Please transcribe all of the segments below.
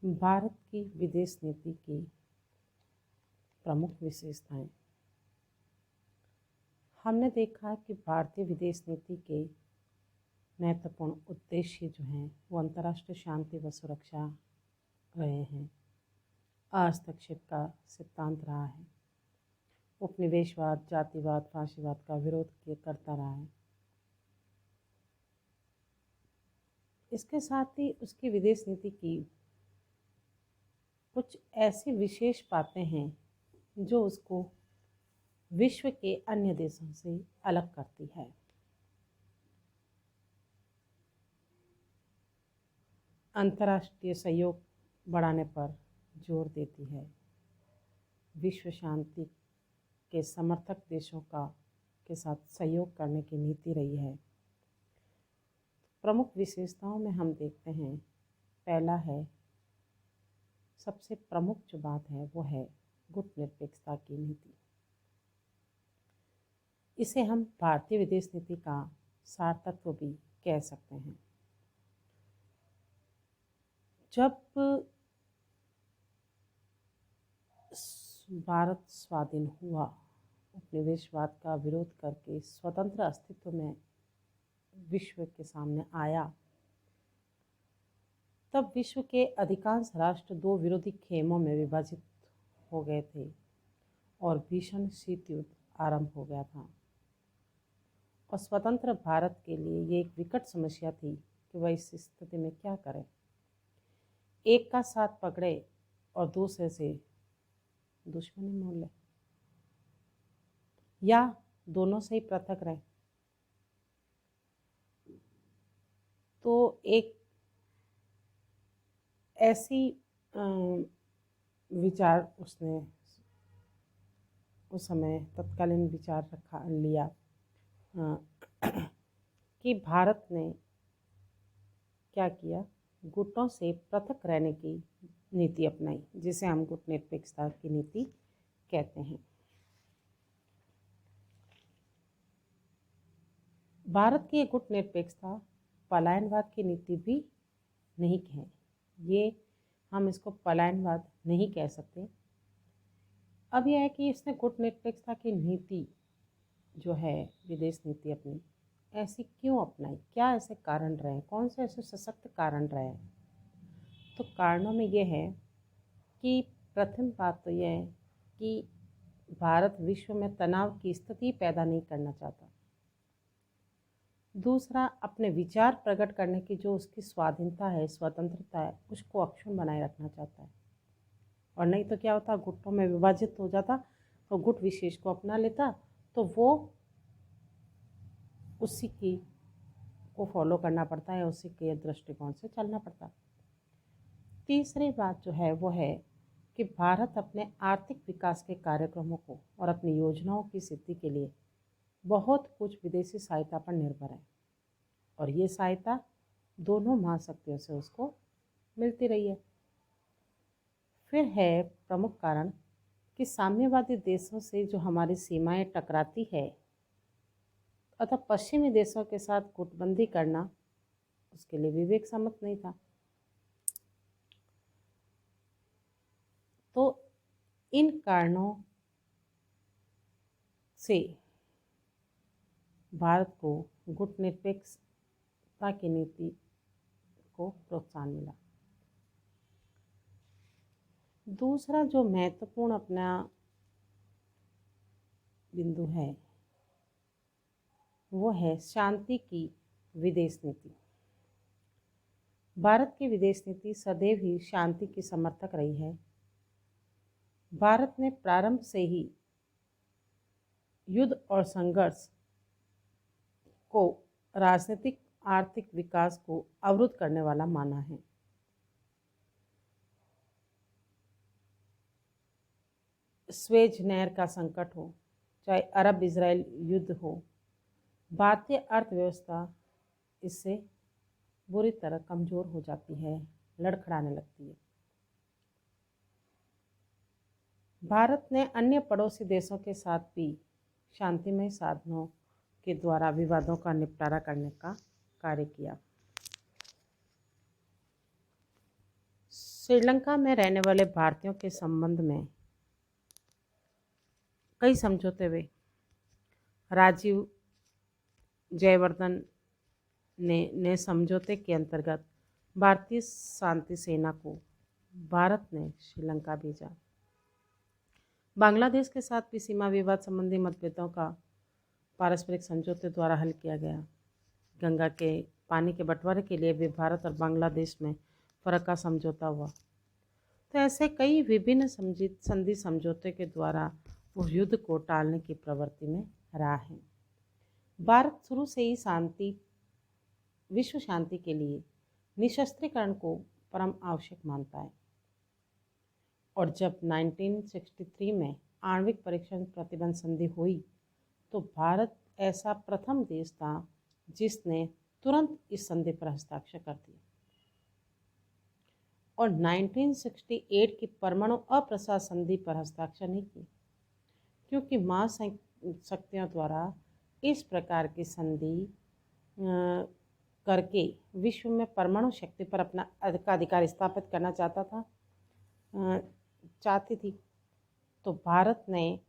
भारत की विदेश नीति की प्रमुख विशेषताएं। हमने देखा कि भारतीय विदेश नीति के महत्वपूर्ण उद्देश्य जो हैं वो अंतर्राष्ट्रीय शांति व सुरक्षा रहे हैं, हस्तक्षेप का सिद्धांत रहा है, उपनिवेशवाद, जातिवाद, फांसीवाद का विरोध करता रहा है। इसके साथ ही उसकी विदेश नीति की कुछ ऐसी विशेष बातें हैं जो उसको विश्व के अन्य देशों से अलग करती है। अंतर्राष्ट्रीय सहयोग बढ़ाने पर जोर देती है, विश्व शांति के समर्थक देशों के साथ सहयोग करने की नीति रही है। प्रमुख विशेषताओं में हम देखते हैं, पहला है, सबसे प्रमुख जो बात है वो है गुटनिरपेक्षता की नीति। इसे हम भारतीय विदेश नीति का सार तत्व भी कह सकते हैं। जब भारत स्वाधीन हुआ, उपनिवेशवाद का विरोध करके स्वतंत्र अस्तित्व में विश्व के सामने आया, तब विश्व के अधिकांश राष्ट्र दो विरोधी खेमों में विभाजित हो गए थे और भीषण शीत युद्ध आरंभ हो गया था। और स्वतंत्र भारत के लिए ये एक विकट समस्या थी कि वह इस स्थिति में क्या करे। एक का साथ पकड़े और दूसरे से दुश्मनी मोल ले, या दोनों से ही पृथक रहे। तो एक ऐसी विचार उसने उस समय तत्कालीन विचार रखा लिया कि भारत ने क्या किया, गुटों से पृथक रहने की नीति अपनाई, जिसे हम गुटनिरपेक्षता की नीति कहते हैं। भारत की गुटनिरपेक्षता पलायनवाद की नीति भी नहीं है, ये हम इसको पलायनवाद नहीं कह सकते। अब यह है कि इसने गुटनिरपेक्षता की नीति जो है, विदेश नीति अपनी ऐसी क्यों अपनाई, क्या ऐसे कारण रहे, कौन से ऐसे सशक्त कारण रहे। तो कारणों में यह है कि प्रथम बात तो यह है कि भारत विश्व में तनाव की स्थिति पैदा नहीं करना चाहता। दूसरा, अपने विचार प्रकट करने की जो उसकी स्वाधीनता है, स्वतंत्रता है, उसको अक्षुण्ण बनाए रखना चाहता है। और नहीं तो क्या होता, गुटों में विभाजित हो जाता तो गुट विशेष को अपना लेता, तो वो उसी की को फॉलो करना पड़ता है, उसी के दृष्टिकोण से चलना पड़ता। तीसरी बात जो है वो है कि भारत अपने आर्थिक विकास के कार्यक्रमों को और अपनी योजनाओं की सिद्धि के लिए बहुत कुछ विदेशी सहायता पर निर्भर है, और ये सहायता दोनों महाशक्तियों से उसको मिलती रही है। फिर है प्रमुख कारण कि साम्यवादी देशों से जो हमारी सीमाएं टकराती है, अतः पश्चिमी देशों के साथ गुटबंदी करना उसके लिए विवेक सम्मत नहीं था। तो इन कारणों से भारत को गुटनिरपेक्षता की नीति को प्रोत्साहन मिला। दूसरा जो महत्वपूर्ण अपना बिंदु है वो है शांति की विदेश नीति। भारत की विदेश नीति सदैव ही शांति की समर्थक रही है। भारत ने प्रारंभ से ही युद्ध और संघर्ष को राजनीतिक आर्थिक विकास को अवरुद्ध करने वाला माना है। स्वेज नहर का संकट हो, चाहे अरब इजराइल युद्ध हो, भारतीय अर्थव्यवस्था इससे बुरी तरह कमज़ोर हो जाती है, लड़खड़ाने लगती है। भारत ने अन्य पड़ोसी देशों के साथ भी शांतिमय साधनों के द्वारा विवादों का निपटारा करने का कार्य किया। श्रीलंका में रहने वाले भारतीयों के संबंध में कई समझौते हुए। राजीव जयवर्धन ने समझौते के अंतर्गत भारतीय शांति सेना को भारत ने श्रीलंका भेजा। बांग्लादेश के साथ भी सीमा विवाद संबंधी मतभेदों का पारस्परिक समझौते द्वारा हल किया गया। गंगा के पानी के बंटवारे के लिए भी भारत और बांग्लादेश में फर्क का समझौता हुआ। तो ऐसे कई विभिन्न संधि समझौते के द्वारा वो युद्ध को टालने की प्रवृत्ति में रहा है। भारत शुरू से ही विश्व शांति के लिए निशस्त्रीकरण को परम आवश्यक मानता है। और जब 1963 में आणविक परीक्षण प्रतिबंध संधि हुई तो भारत ऐसा प्रथम देश था जिसने तुरंत इस संधि पर हस्ताक्षर कर दिए और 1968 की परमाणु अप्रसार संधि पर हस्ताक्षर नहीं किए, क्योंकि महाशक्तियों द्वारा इस प्रकार की संधि करके विश्व में परमाणु शक्ति पर अपना अधिकार स्थापित करना चाहती थी। तो भारत ने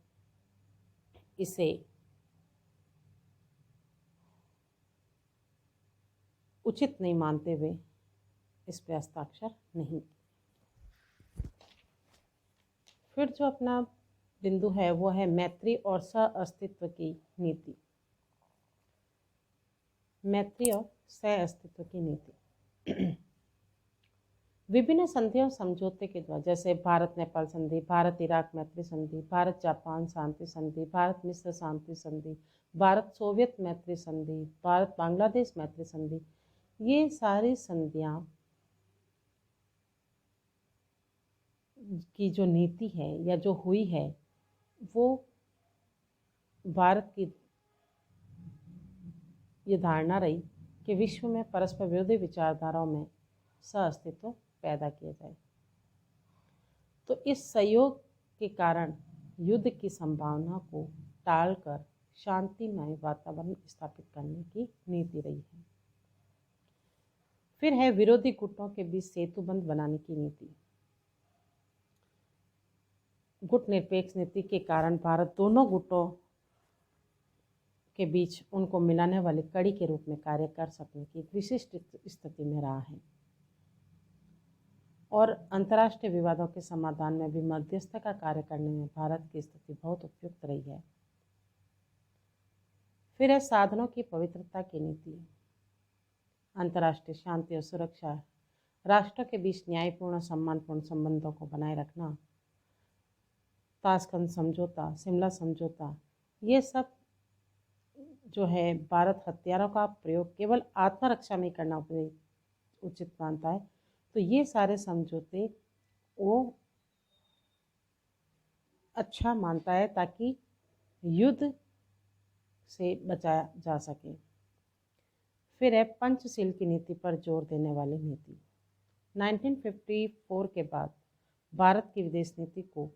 इसे उचित नहीं मानते हुए इस पर हस्ताक्षर नहीं किया। फिर जो अपना बिंदु है वो है मैत्री और सह-अस्तित्व की नीति। मैत्री और सह-अस्तित्व की नीति विभिन्न संधियों समझौते के द्वारा, जैसे भारत नेपाल संधि, भारत इराक मैत्री संधि, भारत जापान शांति संधि, भारत मिस्र शांति संधि, भारत सोवियत मैत्री संधि, भारत बांग्लादेश मैत्री संधि, ये सारी संधियां की जो नीति है या जो हुई है वो भारत की ये धारणा रही कि विश्व में परस्पर विरोधी विचारधाराओं में सह-अस्तित्व पैदा किया जाए। तो इस सहयोग के कारण युद्ध की संभावना को टालकर शांतिमय वातावरण स्थापित करने की नीति रही है। फिर है विरोधी गुटों के बीच सेतुबंध बनाने की नीति। गुट निरपेक्ष नीति के कारण भारत दोनों गुटों के बीच उनको मिलाने वाली कड़ी के रूप में कार्य कर सकने की एक विशिष्ट स्थिति में रहा है और अंतर्राष्ट्रीय विवादों के समाधान में भी मध्यस्थता का कार्य करने में भारत की स्थिति बहुत उपयुक्त रही है। फिर है साधनों की पवित्रता की नीति। अंतर्राष्ट्रीय शांति और सुरक्षा, राष्ट्रों के बीच न्यायपूर्ण सम्मानपूर्ण संबंधों को बनाए रखना, ताशकंद समझौता, शिमला समझौता, ये सब जो है भारत हथियारों का प्रयोग केवल आत्मरक्षा में करना उचित मानता है। तो ये सारे समझौते वो अच्छा मानता है ताकि युद्ध से बचाया जा सके। फिर है पंचशील की नीति पर जोर देने वाली नीति। 1954 के बाद भारत की विदेश नीति को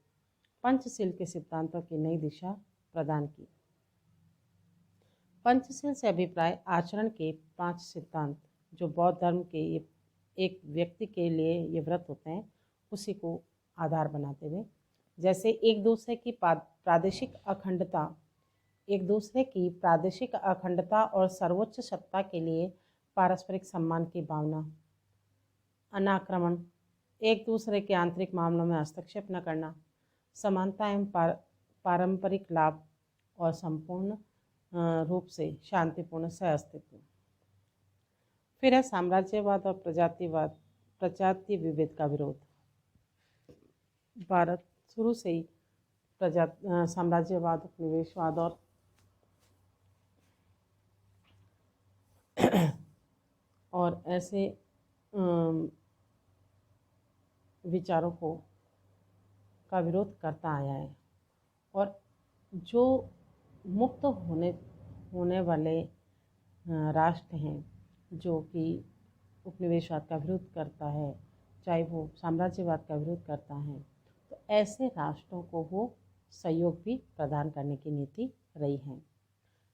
पंचशील के सिद्धांतों की नई दिशा प्रदान की। पंचशील से अभिप्राय आचरण के 5 सिद्धांत जो बौद्ध धर्म के एक व्यक्ति के लिए ये व्रत होते हैं उसी को आधार बनाते हुए, जैसे एक दूसरे की प्रादेशिक अखंडता और सर्वोच्च सत्ता के लिए पारस्परिक सम्मान की भावना, अनाक्रमण, एक दूसरे के आंतरिक मामलों में हस्तक्षेप न करना, समानता एवं पारंपरिक लाभ और संपूर्ण रूप से शांतिपूर्ण सह-अस्तित्व। फिर है साम्राज्यवाद और प्रजातीय विभेद का विरोध। भारत शुरू से ही साम्राज्यवाद, उपनिवेशवाद और ऐसे विचारों का विरोध करता आया है और जो मुक्त होने वाले राष्ट्र हैं जो कि उपनिवेशवाद का विरोध करता है, चाहे वो साम्राज्यवाद का विरोध करता है, तो ऐसे राष्ट्रों को वो सहयोग भी प्रदान करने की नीति रही है।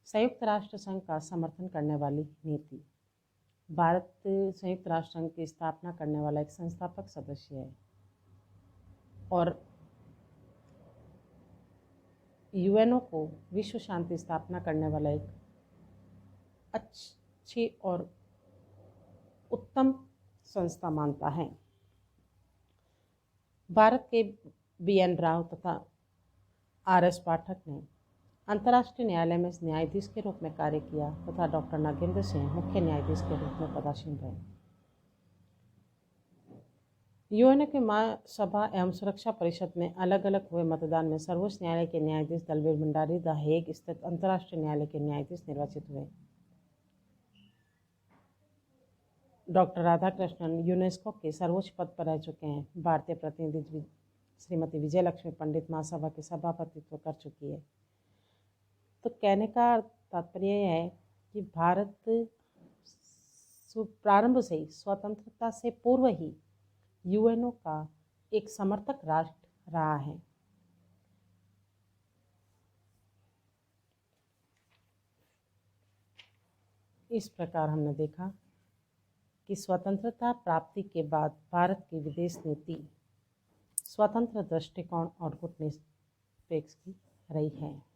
संयुक्त राष्ट्र संघ का समर्थन करने वाली नीति। भारत संयुक्त राष्ट्र संघ की स्थापना करने वाला एक संस्थापक सदस्य है और यूएनओ को विश्व शांति स्थापना करने वाला एक अच्छी और उत्तम संस्था मानता है। भारत के BN राव तथा RS पाठक ने अंतर्राष्ट्रीय न्यायालय में न्यायाधीश के रूप में कार्य किया तथा डॉक्टर नागेंद्र सिंह मुख्य न्यायाधीश के रूप में पदासीन रहे। यूएनओ के महासभा एवं सुरक्षा परिषद में अलग अलग हुए मतदान में सर्वोच्च न्यायालय के न्यायाधीश दलवीर भंडारी द हेग स्थित अंतर्राष्ट्रीय न्यायालय के न्यायाधीश निर्वाचित हुए। डॉक्टर राधाकृष्णन यूनेस्को के सर्वोच्च पद पर रह चुके हैं। भारतीय प्रतिनिधि श्रीमती विजयलक्ष्मी पंडित महासभा के सभापतित्व कर चुकी है। तो कहने का तात्पर्य यह है कि भारत प्रारंभ से ही स्वतंत्रता से पूर्व ही यूएनओ का एक समर्थक राष्ट्र रहा है। इस प्रकार हमने देखा कि स्वतंत्रता प्राप्ति के बाद भारत की विदेश नीति स्वतंत्र दृष्टिकोण और कूटनीति की रही है।